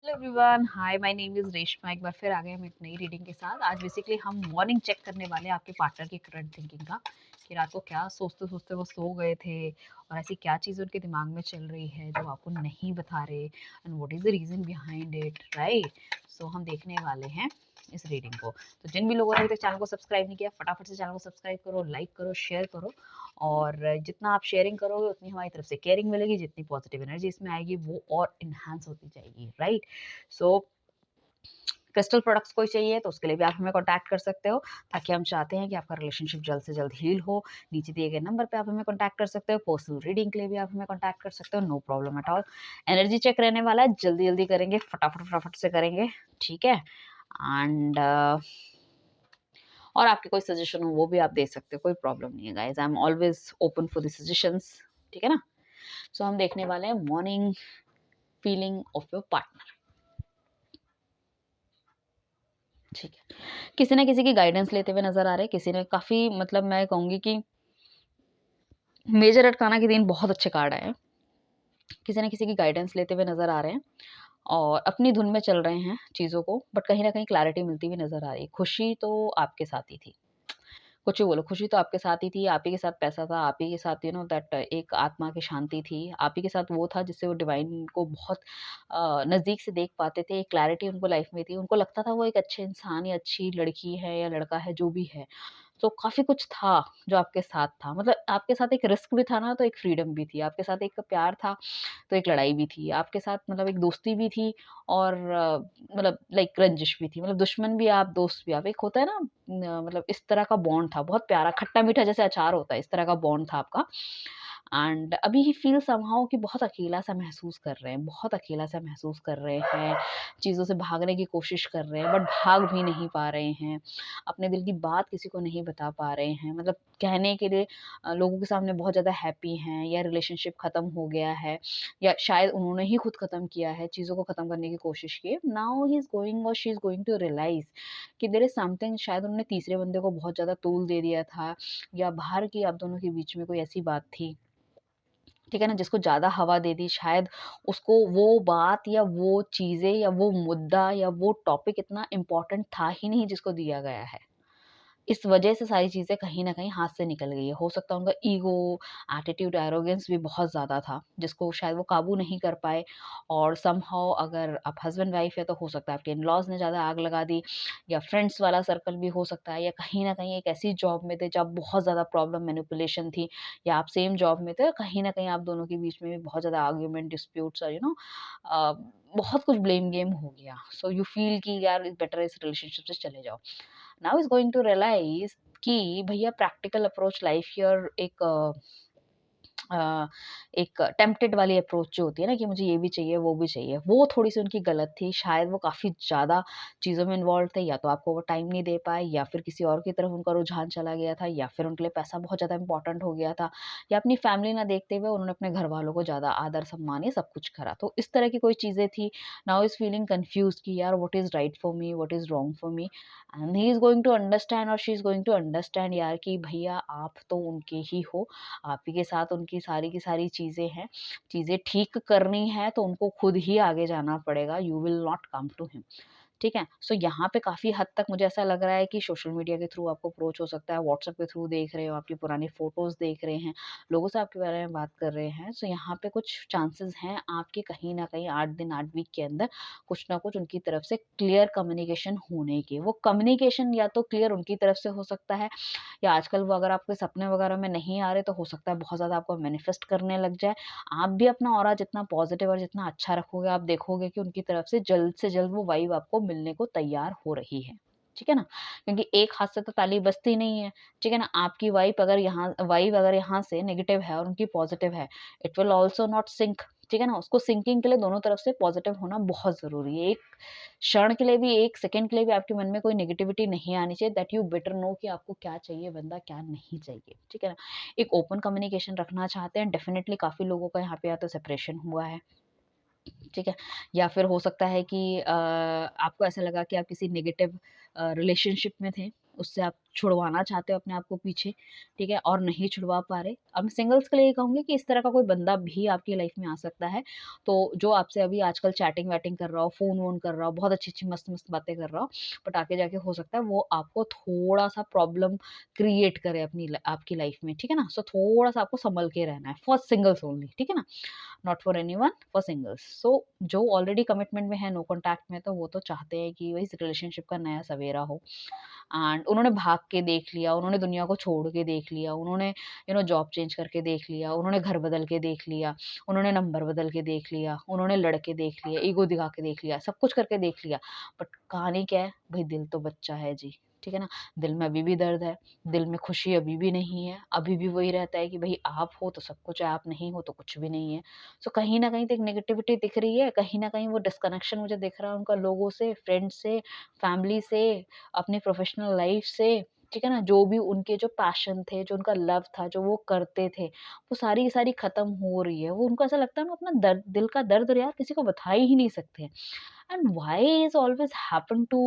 Hello everyone, hi, my name is Reshma. एक बार फिर आ गए हम एक नई रीडिंग के साथ। आज बेसिकली हम मॉर्निंग चेक करने वाले हैं आपके पार्टनर की करंट थिंकिंग का, कि रात को क्या सोचते-सोचते वो सो गए थे और ऐसी क्या चीज़ उनके दिमाग में चल रही है जो आपको नहीं बता रहे, and what is the reason behind it, right? So हम देखने वाले हैं इस रीडिंग को। तो जिन भी लोगों ने अभी तक चैनल को सब्सक्राइब नहीं किया, फटाफट से चैनल को सब्सक्राइब करो, लाइक करो, शेयर करो। और जितना आप शेयरिंग करोगे उतनी हमारी तरफ से केयरिंग मिलेगी, जितनी पॉजिटिव एनर्जी इसमें आएगी वो और इन्हांस होती जाएगी, राइट? सो क्रिस्टल प्रोडक्ट्स कोई चाहिए तो उसके लिए भी आप हमें कॉन्टैक्ट कर सकते हो, ताकि हम चाहते हैं कि आपका रिलेशनशिप जल्द से जल्द हील हो। नीचे दिए गए नंबर पे आप हमें कॉन्टैक्ट कर सकते हो। पर्सनल रीडिंग के लिए भी आप हमें कॉन्टैक्ट कर सकते हो, no problem at all. Energy check रहने वाला है, जल्दी जल्दी करेंगे, फटाफट फटाफट से करेंगे, ठीक है? एंड और आपके कोई सजेशन हो वो भी आप दे सकते हो, कोई प्रॉब्लम नहीं है guys. I am always open for the suggestions, ठीक है ना? सो हम देखने वाले हैं morning feeling of your partner, ठीक है? किसी ना किसी की गाइडेंस लेते हुए नजर आ रहे हैं, किसी ने काफी, मतलब मैं कहूंगी कि मेजर अटकाना के दिन बहुत अच्छे कार्ड आए हैं। किसी ना किसी की गाइडेंस लेते हुए नजर आ रहे हैं और अपनी धुन में चल रहे हैं चीजों को, बट कहीं ना कहीं क्लैरिटी मिलती हुई नजर आ रही है। खुशी तो आपके साथ ही थी, कुछ भी बोलो, खुशी तो आपके साथ ही थी, आप ही के साथ पैसा था, आप ही के साथ दैट एक आत्मा की शांति थी, आप ही के साथ वो था जिससे वो डिवाइन को बहुत नज़दीक से देख पाते थे। एक क्लैरिटी उनको लाइफ में थी, उनको लगता था वो एक अच्छे इंसान या अच्छी लड़की है या लड़का है, जो भी है। तो काफ़ी कुछ था जो आपके साथ था, मतलब आपके साथ एक रिस्क भी था ना, तो एक फ्रीडम भी थी, आपके साथ एक प्यार था तो एक लड़ाई भी थी, आपके साथ मतलब एक दोस्ती भी थी और मतलब लाइक रंजिश भी थी, मतलब दुश्मन भी आप, दोस्त भी आप। एक होता है ना मतलब इस तरह का बॉन्ड था, बहुत प्यारा, खट्टा-मीठा जैसे अचार होता है, इस तरह का बॉन्ड था आपका। एंड अभी ही फील समहाउ कि बहुत अकेला-सा महसूस कर रहे हैं, बहुत अकेला-सा महसूस कर रहे हैं, चीज़ों से भागने की कोशिश कर रहे हैं, बट भाग भी नहीं पा रहे हैं। अपने दिल की बात किसी को नहीं बता पा रहे हैं, मतलब कहने के लिए लोगों के सामने बहुत ज़्यादा हैप्पी हैं, या रिलेशनशिप ख़त्म हो गया है, या शायद उन्होंने ही खुद ख़त्म किया है, चीज़ों को ख़त्म करने की कोशिश की है। नाउ ही इज़ गोइंग और she is going to realise कि देयर इज़ समथिंग, शायद उन्होंने तीसरे बंदे को बहुत ज़्यादा तूल दे दिया था, या बाहर की आप दोनों के बीच में कोई ऐसी बात थी, ठीक है ना, जिसको ज़्यादा हवा दे दी। शायद उसको वो बात या वो चीज़ें या वो मुद्दा या वो टॉपिक इतना इम्पोर्टेंट था ही नहीं जिसको दिया गया है। इस वजह से सारी चीज़ें कहीं न कहीं हाथ से निकल गई है। हो सकता है उनका ईगो, एटीट्यूड, एरोगेंस भी बहुत ज़्यादा था, जिसको शायद वो काबू नहीं कर पाए। और समहाउ अगर आप हस्बैंड-वाइफ है तो हो सकता है आपके इन-लॉज़ ने ज़्यादा आग लगा दी, या फ्रेंड्स वाला सर्कल भी हो सकता है, या कहीं न कहीं एक ऐसी जॉब में थे जहाँ बहुत ज़्यादा प्रॉब्लम, मैनिपुलेशन थी, या आप सेम जॉब में थे, कहीं न कहीं आप दोनों के बीच में भी बहुत ज़्यादा आर्ग्यूमेंट, डिस्प्यूट्स और अ, बहुत कुछ ब्लेम गेम हो गया। सो यू फील कि यार बेटर इस रिलेशनशिप से चले जाओ। Now is going to realise कि भैया प्रैक्टिकल अप्रोच लाइफ की, और अ, एक टेम्प्टेड वाली अप्रोच जो होती है ना, कि मुझे ये भी चाहिए, वो भी चाहिए, वो थोड़ी-सी उनकी गलत थी। शायद वो काफ़ी ज़्यादा चीज़ों में इन्वॉल्व थे, या तो आपको वो टाइम नहीं दे पाए, या फिर किसी और की तरफ उनका रुझान चला गया था, या फिर उनके लिए पैसा बहुत ज़्यादा इम्पोर्टेंट हो गया था, या अपनी फैमिली ना देखते हुए उन्होंने अपने घरवालों को ज़्यादा आदर, सम्मान ये सब कुछ करा। तो इस तरह की कोई चीज़ें थी। नाउ इज़ फीलिंग कन्फ्यूज़्ड कि यार what is right for me, what is wrong for me, and he is going to understand और she is going to understand यार, कि भैया आप तो उनके ही हो, आप ही के साथ उनकी सारी की सारी चीज़ें हैं। चीज़ें ठीक करनी है तो उनको खुद ही आगे जाना पड़ेगा, you will not come to him. ठीक है? सो यहाँ पे काफ़ी हद तक मुझे ऐसा लग रहा है कि सोशल मीडिया के थ्रू आपको अप्रोच हो सकता है, व्हाट्सएप के थ्रू देख रहे हो, आपकी पुरानी फ़ोटोज़ देख रहे हैं, लोगों से आपके बारे में बात कर रहे हैं। सो यहाँ पे कुछ चांसेस हैं आपके, कहीं न कहीं 8 दिन 8 वीक के अंदर कुछ ना कुछ उनकी तरफ से क्लियर कम्युनिकेशन होने की। वो कम्युनिकेशन या तो क्लियर उनकी तरफ से हो सकता है, या आजकल वो अगर आपके सपने वगैरह में नहीं आ रहे तो हो सकता है बहुत ज़्यादा आपको मैनिफेस्ट करने लग जाए। आप भी अपना ऑरा जितना पॉजिटिव और जितना अच्छा रखोगे, आप देखोगे कि उनकी तरफ से जल्द वो वाइब आपको मिलने को तैयार हो रही है। ठीक है ना? क्योंकि एक हाथ से तो ताली बजती नहीं है। ठीक है ना? आपकी वाइब अगर यहाँ से नेगेटिव है और उनकी पॉजिटिव है, it will also not sync. ठीक है ना? उसको सिंकिंग के लिए दोनों तरफ से पॉजिटिव होना बहुत ज़रूरी है। एक क्षण के लिए भी, 1 सेकंड के लिए भी आपके मन में कोई नेगेटिविटी नहीं आनी चाहिए, दैट यू बेटर नो कि आपको क्या चाहिए बंदा, क्या नहीं चाहिए। ठीक है ना? एक ओपन कम्युनिकेशन रखना चाहते हैं, डेफिनिटली काफ़ी लोगों का यहाँ पे या तो सेपरेशन हुआ है, ठीक है? या फिर हो सकता है कि आपको ऐसा लगा कि आप किसी नेगेटिव रिलेशनशिप में थे, उससे आप छुड़वाना चाहते हो अपने आप को पीछे, ठीक है, और नहीं छुड़वा पा रहे। अब मैं सिंगल्स के लिए ये कहूँगी कि इस तरह का कोई बंदा भी आपकी लाइफ में आ सकता है, तो जो आपसे अभी आजकल चैटिंग-वैटिंग कर रहा हो, फ़ोन-वोन कर रहा हो, बहुत अच्छी-अच्छी, मस्त-मस्त बातें कर रहा हो, बट आगे जाके हो सकता है वो आपको थोड़ा-सा प्रॉब्लम क्रिएट करे आपकी लाइफ में, ठीक है ना? सो थोड़ा-सा आपको सँभल के रहना है, फॉर सिंगल्स ओनली, ठीक है ना? Not for anyone, for singles. So जो ऑलरेडी कमिटमेंट में है, नो कॉन्टैक्ट में, तो वो तो चाहते हैं कि वही इस रिलेशनशिप का नया सवेरा हो। एंड उन्होंने भाग के देख लिया, उन्होंने दुनिया को छोड़ के देख लिया, उन्होंने जॉब चेंज करके देख लिया, उन्होंने घर बदल के देख लिया, उन्होंने नंबर बदल के देख लिया, उन्होंने लड़के देख लिया, ईगो दिखा के देख लिया, सब कुछ करके देख लिया। बट कहानी क्या है? भई दिल तो बच्चा है जी, ठीक है ना? दिल में अभी भी दर्द है, दिल में खुशी अभी भी नहीं है, अभी भी वही रहता है कि भई आप हो तो सब कुछ है, आप नहीं हो तो कुछ भी नहीं है। सो कहीं न कहीं तो एक नेगेटिविटी दिख रही है, कहीं न कहीं वो डिस्कनेक्शन मुझे दिख रहा है उनका लोगों से, फ्रेंड्स से, फैमिली से, अपनी प्रोफ़ेशनल लाइफ़ से, ठीक है ना? जो भी उनके जो पैशन थे, जो उनका लव था, जो वो करते थे, वो सारी की सारी ख़त्म हो रही है। वो उनको ऐसा लगता है ना अपना दर्द, दिल का दर्द यार किसी को बता ही नहीं सकते। And why is always happen to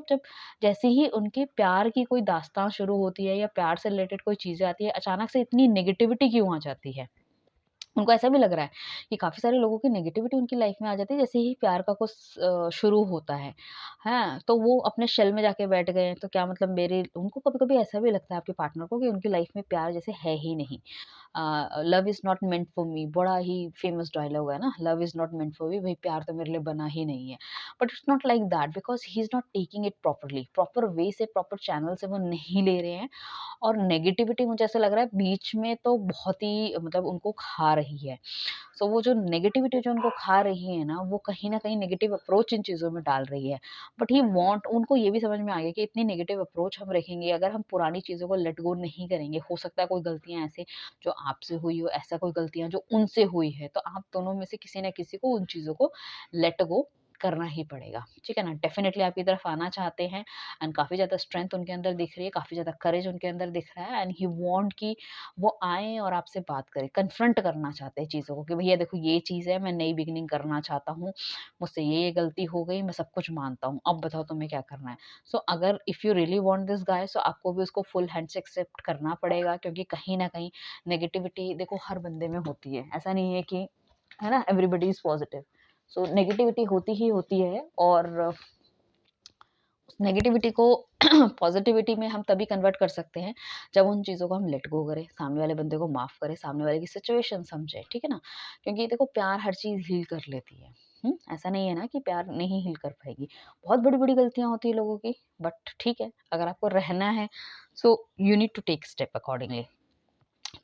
जब जैसे ही उनके प्यार की कोई दास्तान शुरू होती है या प्यार से रिलेटेड कोई चीज़ें आती है, अचानक से इतनी नेगेटिविटी क्यों आ जाती है? उनको ऐसा भी लग रहा है कि काफ़ी सारे लोगों की नेगेटिविटी उनकी लाइफ में आ जाती है जैसे ही प्यार का कुछ शुरू होता है। हैं? तो वो अपने शेल में जाके बैठ गए हैं, तो क्या मतलब मेरे उनको कभी-कभी ऐसा भी लगता है आपके पार्टनर को कि उनकी लाइफ में प्यार जैसे है ही नहीं। Love is not meant for me, बड़ा ही फेमस डायलॉग है ना, love is not meant for me, भई प्यार तो मेरे लिए बना ही नहीं है। But it's not like that because he is not taking it properly, proper way से, प्रॉपर चैनल से वो नहीं ले रहे हैं। और नेगेटिविटी मुझे ऐसा लग रहा है बीच में तो बहुत ही मतलब उनको खा रही है। सो वो जो नेगेटिविटी जो उनको खा रही है ना, वो कहीं न कहीं नेगेटिव अप्रोच इन चीज़ों में डाल रही है। बट ही वांट उनको ये भी समझ में आ गया कि इतनी नेगेटिव अप्रोच हम रखेंगे, अगर हम पुरानी चीज़ों को लेट गो नहीं करेंगे, हो सकता है कोई गलतियाँ ऐसे जो आपसे हुई हो, ऐसा कोई गलतियाँ जो उनसे हुई है, तो आप दोनों में से किसी न किसी को उन चीज़ों को लेट गो करना ही पड़ेगा, ठीक है ना? डेफ़िनिटली आपकी तरफ आना चाहते हैं एंड काफ़ी ज़्यादा स्ट्रेंथ उनके अंदर दिख रही है, काफ़ी ज़्यादा करेज उनके अंदर दिख रहा है एंड ही वांट कि वो आएँ और आपसे बात करें, कन्फ्रंट करना चाहते हैं चीज़ों को कि भैया देखो ये चीज़ है, मैं नई बिगिनिंग करना चाहता हूँ, मुझसे ये गलती हो गई, मैं सब कुछ मानता हूँ, अब बताओ तुम्हें क्या करना है? सो अगर if you really want this guy so आपको भी उसको फुल हैंड से एक्सेप्ट करना पड़ेगा क्योंकि कहीं न कहीं नेगेटिविटी देखो हर बंदे में होती है, ऐसा नहीं है कि है ना everybody is positive. So negativity होती ही होती है और उस नेगेटिविटी को पॉजिटिविटी में हम तभी कन्वर्ट कर सकते हैं जब उन चीज़ों को हम लेट गो करें, सामने वाले बंदे को माफ़ करें, सामने वाले की सिचुएशन समझें, ठीक है ना? क्योंकि देखो प्यार हर चीज़ हील कर लेती है। ऐसा नहीं है ना कि प्यार नहीं हील कर पाएगी। बहुत बड़ी-बड़ी गलतियाँ होती हैं लोगों की, बट ठीक है, अगर आपको रहना है so you need to take step accordingly.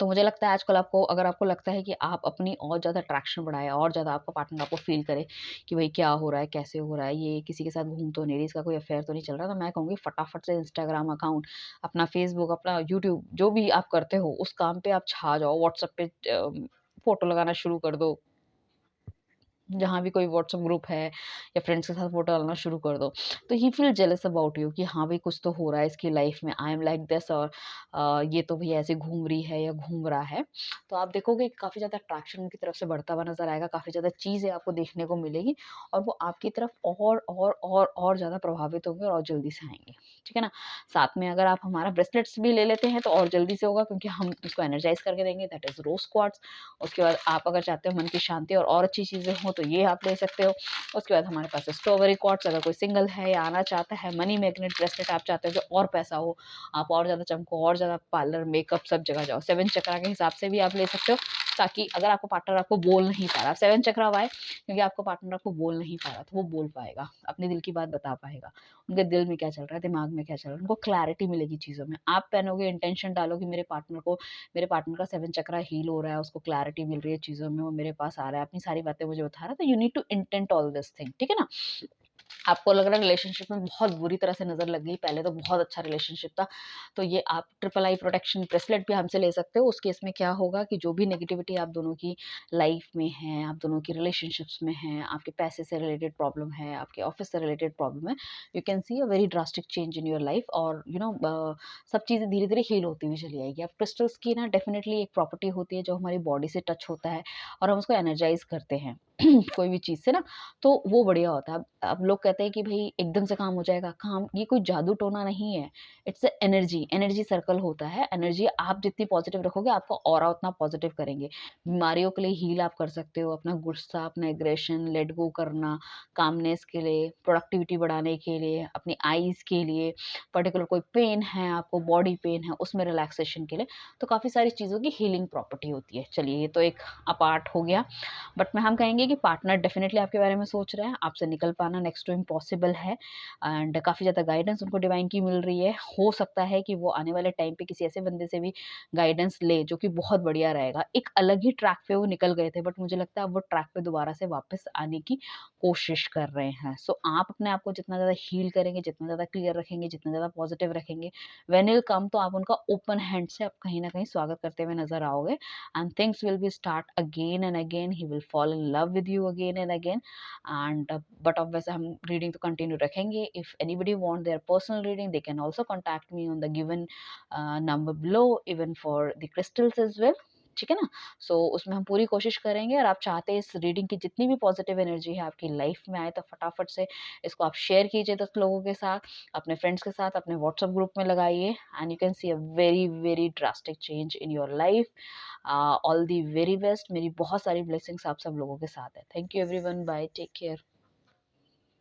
तो मुझे लगता है आजकल आपको अगर आपको लगता है कि आप अपनी और ज़्यादा अट्रैक्शन बढ़ाएँ और ज़्यादा आपका पार्टनर आपको फ़ील करे कि भई क्या हो रहा है, कैसे हो रहा है, ये किसी के साथ घूम तो नहीं रही, इसका कोई अफ़ेयर तो नहीं चल रहा, तो मैं कहूँगी फटाफट से इंस्टाग्राम अकाउंट, अपना फ़ेसबुक, अपना यूट्यूब जो भी आप करते हो, उस काम पे आप छा जाओ, व्हाट्सएप पे फ़ोटो लगाना शुरू कर दो। जहाँ भी कोई व्हाट्सएप ग्रुप है या फ्रेंड्स के साथ फ़ोटो डालना शुरू कर दो। तो ही फील जेलस अबाउट यू कि हाँ भाई कुछ तो हो रहा है इसकी लाइफ़ में, आई एम लाइक दिस और ये तो भई ऐसे घूम रही है या घूम रहा है। तो आप देखोगे काफ़ी ज़्यादा अट्रैक्शन उनकी तरफ से बढ़ता हुआ नज़र आएगा, काफ़ी ज़्यादा चीज़ें आपको देखने को मिलेगी और वो आपकी तरफ और ज़्यादा प्रभावित होंगे और जल्दी से आएँगे। ठीक है ना? साथ में अगर आप हमारा ब्रेसलेट्स भी ले लेते हैं तो और जल्दी से होगा क्योंकि हम उसको एनर्जाइज़ करके देंगे दैट इज़ रोज़ क्वार्ट्ज। उसके बाद आप अगर चाहते हो मन की शांति और अच्छी चीज़ें हों तो ये आप ले सकते हो। उसके बाद हमारे पास है स्ट्रॉबेरी क्वार्ट्ज अगर कोई सिंगल है या आना चाहता है, मनी मैग्नेट ब्रेसलेट आप चाहते हो कि और पैसा हो, आप और ज़्यादा चमको, और ज़्यादा पार्लर, मेकअप सब जगह जाओ। 7 चक्रा के हिसाब से भी आप ले सकते हो ताकि अगर आपको पार्टनर आपको बोल नहीं पा रहा, 7 चक्रा व्हाई? क्योंकि आपको पार्टनर आपको बोल नहीं पा रहा तो वो बोल पाएगा, अपने दिल की बात बता पाएगा। उनके दिल में क्या चल रहा है, दिमाग में क्या चल रहा है, उनको क्लैरिटी मिलेगी चीज़ों में। आप पहनोगे, इंटेंशन डालोगे मेरे पार्टनर का 7 चक्रा हील हो रहा है, उसको क्लैरिटी मिल रही है चीज़ों में, वो मेरे पास आ रहा है, अपनी सारी बातें मुझे बता रहा है, तो you need to intent all this thing, ठीक है ना? आपको लग रहा है रिलेशनशिप में बहुत बुरी तरह से नज़र लग गई, पहले तो बहुत अच्छा रिलेशनशिप था, तो ये आप ट्रिपल आई प्रोटेक्शन ब्रेसलेट भी हमसे ले सकते हो। उस केस में क्या होगा कि जो भी नेगेटिविटी आप दोनों की लाइफ में है, आप दोनों की रिलेशनशिप्स में है, आपके पैसे से रिलेटेड प्रॉब्लम है, आपके ऑफिस से रिलेटेड प्रॉब्लम है, you can see a very drastic change in your life और सब चीज़ें धीरे-धीरे हील होती हुई चली आएगी। अब क्रिस्टल्स की ना डेफिनिटली एक प्रॉपर्टी होती है जो हमारी बॉडी से टच होता है और हम उसको एनर्जाइज़ करते हैं कोई भी चीज़ से ना, तो वो बढ़िया होता है। अब लोग कहते हैं कि भाई एकदम से काम हो जाएगा, काम ये कोई जादू टोना नहीं है। It's a energy, energy circle होता है। एनर्जी आप जितनी पॉजिटिव रखोगे, आपका ऑरा उतना पॉजिटिव करेंगे। बीमारियों के लिए हील आप कर सकते हो, अपना गुस्सा, अपना एग्रेशन लेट गो करना, कामनेस के लिए, प्रोडक्टिविटी बढ़ाने के लिए, अपनी आईज़ के लिए, पर्टिकुलर कोई पेन है आपको, बॉडी पेन है, उसमें रिलैक्सेशन के लिए। तो काफ़ी सारी चीज़ों की हीलिंग प्रॉपर्टी होती है। चलिए, ये तो एक अपार्ट हो गया। बट में हम कहेंगे कि पार्टनर डेफिनेटली आपके बारे में सोच रहे हैं, आपसे निकल पाना नेक्स्ट टू इम्पॉसिबल है। एंड काफ़ी ज़्यादा गाइडेंस उनको डिवाइन की मिल रही है। हो सकता है कि वो आने वाले टाइम पे किसी ऐसे बंदे से भी गाइडेंस ले, जो कि बहुत बढ़िया रहेगा। एक अलग ही ट्रैक पे वो निकल गए थे, बट मुझे लगता है अब वो ट्रैक पे दोबारा से वापस आने की कोशिश कर रहे हैं। सो आप अपने आप को जितना ज़्यादा हील करेंगे, जितना ज़्यादा क्लियर रखेंगे, जितना ज़्यादा पॉजिटिव रखेंगे, व्हेन विल कम, तो आप उनका ओपन हैंड से आप कहीं न कहीं स्वागत करते हुए नज़र आओगे। And things will be start again and again. He will fall in love with you again and again. And but obviously हम reading तो continue रखेंगे. If anybody want their personal reading, they can also contact me on the given number below, even for the crystals as well. ठीक है ना? सो उसमें हम पूरी कोशिश करेंगे, और आप चाहते हैं इस रीडिंग की जितनी भी पॉजिटिव एनर्जी है आपकी लाइफ में आए, तो फटाफट से इसको आप शेयर कीजिए 10 लोगों के साथ, अपने फ्रेंड्स के साथ, अपने व्हाट्सएप ग्रुप में लगाइए, and you can see a very very drastic change in your life. All the very best. मेरी बहुत सारी ब्लेसिंग्स आप सब लोगों के साथ है। Thank you everyone, bye, take care.